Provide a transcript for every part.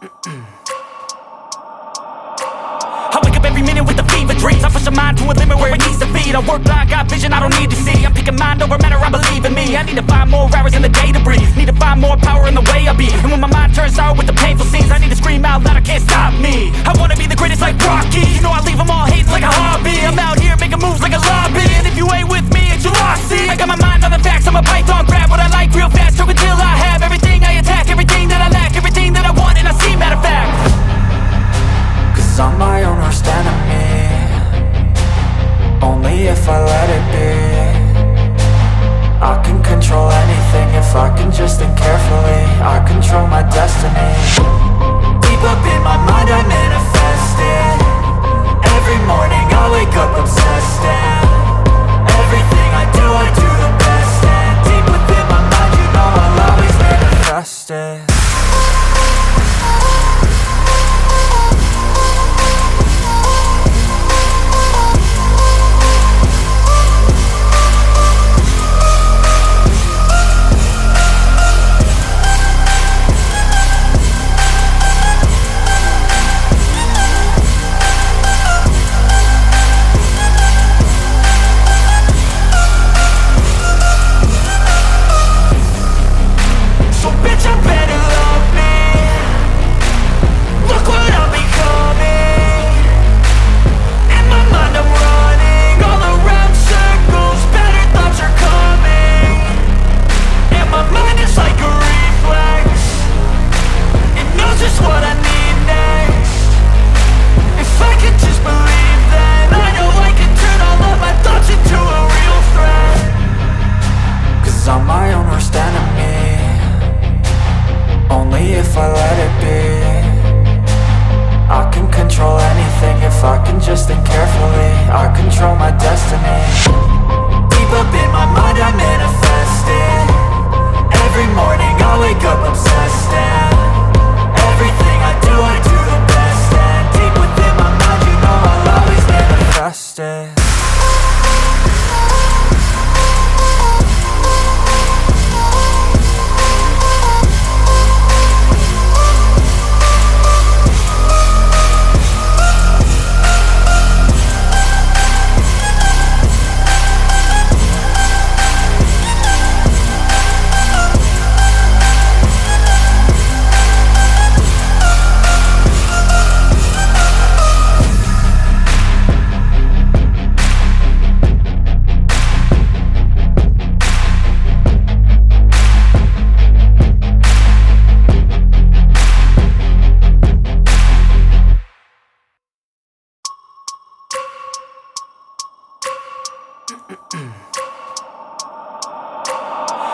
I wake up every minute with the fever dreams. I push my mind to a limit where it needs to feed. I work blind, got vision I don't need to see. I'm picking mind over matter, I believe in me. I need to find more hours in the day to breathe. Need to find more power in the way I be. And when my mind turns sour with the painful scenes, I need to scream out loud, I can't stop me. I wanna be the greatest like Rocky. You know I leave them all hating like a hobby. I'm out here making moves like a lobby. And if you ain't with me, it's your loss. See, I got my mind on the facts, I'm a python. Grab what I like real fast, choke until I have everything. I attack everything that I lack, everything that I want, and I see, matter of fact. Cause I'm my own worst enemy. Only if I let it be. I can control anything if I can just think carefully. I control my destiny. Deep up in my mind I manifest it. Every morning I wake up obsessed, and everything I do the best. And deep within my mind you know I'll always manifest it.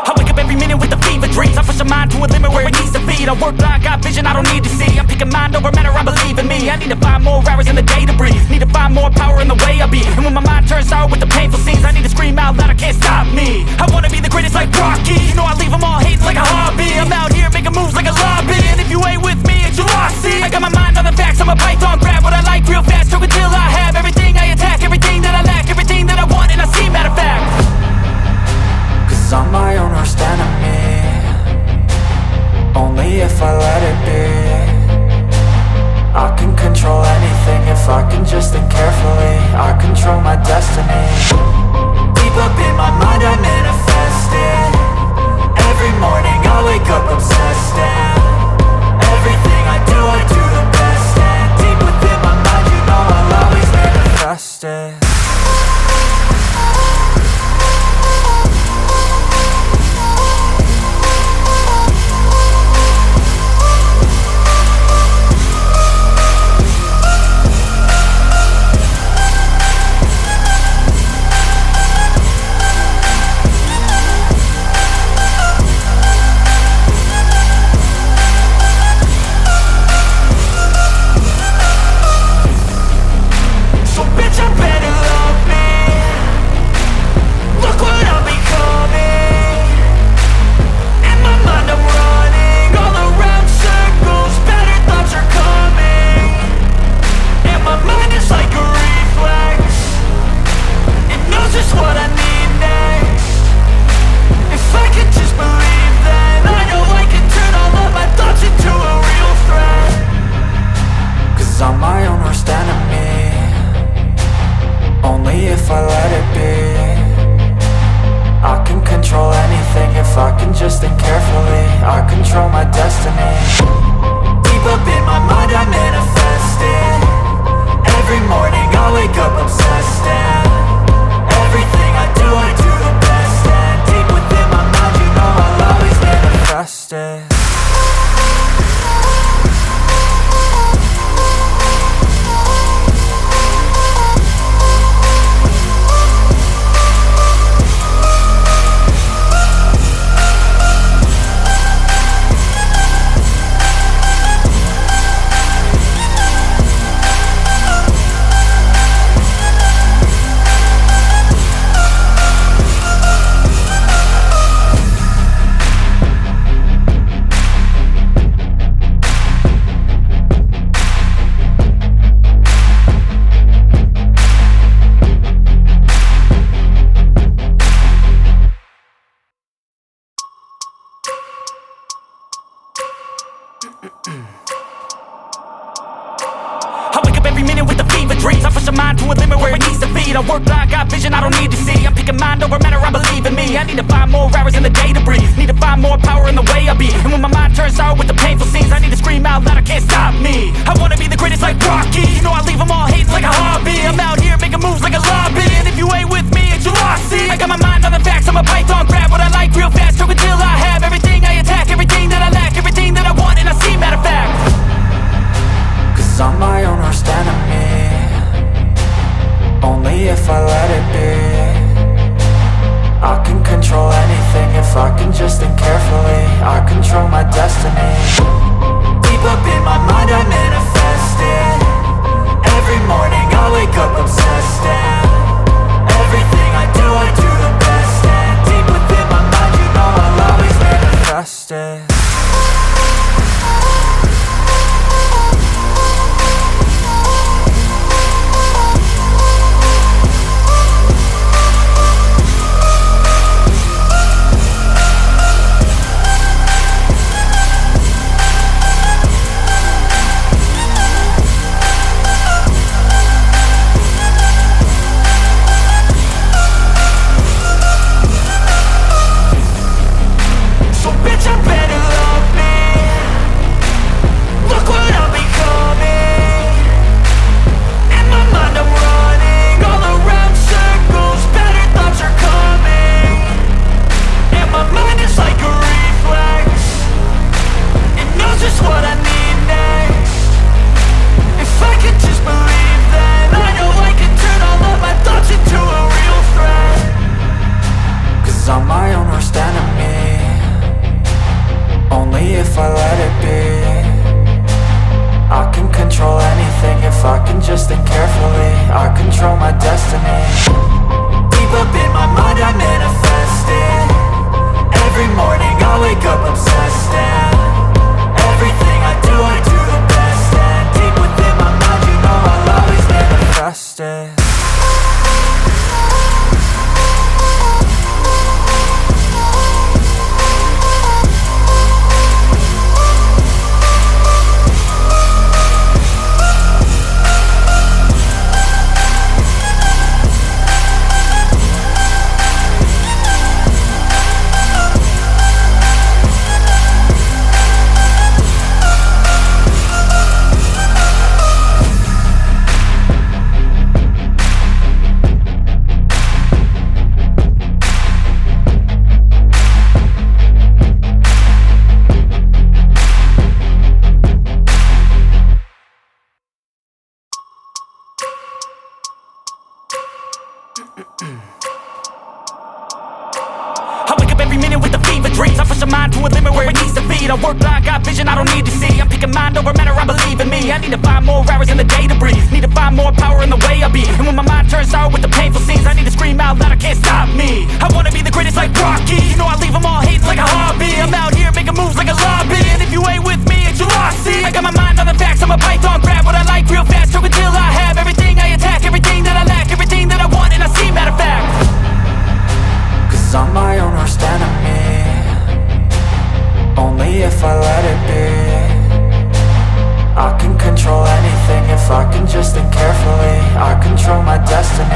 I wake up every minute with the fever dreams. I push my mind to a limit where it needs to feed. I work blind, got vision I don't need to see. I'm picking mind over matter, I believe in me. I need to find more hours in the day to breathe. Need to find more power in the way I be. And when my mind turns sour with the painful scenes, I need to scream out loud, I can't stop me. I wanna be the greatest like Rocky. You know I leave them all hating like a hobby. I'm out here making moves like a lobby. And if you ain't with me, it's your loss. See, I got my mind on the facts, I'm a python. Grab what I like real fast, choke until I have everything. I attack everything that I lack, everything that I want, and I see, matter of fact. Cause I'm my own worst enemy. Only if I let it be. I can control anything if I can just think carefully. I control my destiny. Deep up in my mind I manifest it. Every every minute with the fever dreams. I push my mind to a limit where it needs to be. I work blind, got vision I don't need to see. I'm picking mind over matter, I believe in me. I need to find more hours in the day to breathe. Need to find more power in the way I be. And when my mind turns sour with the painful scenes, I need to scream out loud, I can't stop me. I wanna be the greatest like Rocky. You know I leave them all hating like a hobby. I'm out here making moves like a lobby. And if you ain't with me, it's your loss, see. I got my mind on the facts, I'm a python, grab what I like real fast. Stroke until I have everything I attack, everything that I lack, everything that I want and I see, matter of fact. Cause I'm my own worst enemy. Only if I let it be. I can control anything if I can just think carefully. I control my destiny. Deep up in my mind I manifest it. Every morning I wake up obsessed, and everything I do the best. And deep within my mind you know I'll always manifest it. I'm my own worst enemy. Only if I let it be. I can control anything if I can just think carefully. I control my destiny. Deep up in my mind I manifest it. Every morning I wake up obsessed, and everything I do the best. And deep within my mind you know I'll always manifest it. I wake up every minute with the fever dreams. I push my mind to a limit where it needs to be. I work blind, got vision I don't need to see. I'm picking mind over matter, I believe in me. I need to find more hours in the day to breathe. Need to find more power in the way I be. And when my mind turns sour with the painful scenes, I need to scream out loud, I can't stop me. I wanna be the greatest like Rocky. You know I leave them all hating like a hobby. I'm out here making moves like a lobby. And if you ain't with me, it's your loss, see. I got my mind on the facts, I'm a python, grab what I like real fast. Stroke until I have everything I attack, everything that I lack, everything that I want and I see, matter of fact. Cause I'm my own worst enemy. Only if I let it be. I can control anything if I can just think carefully. I control my destiny.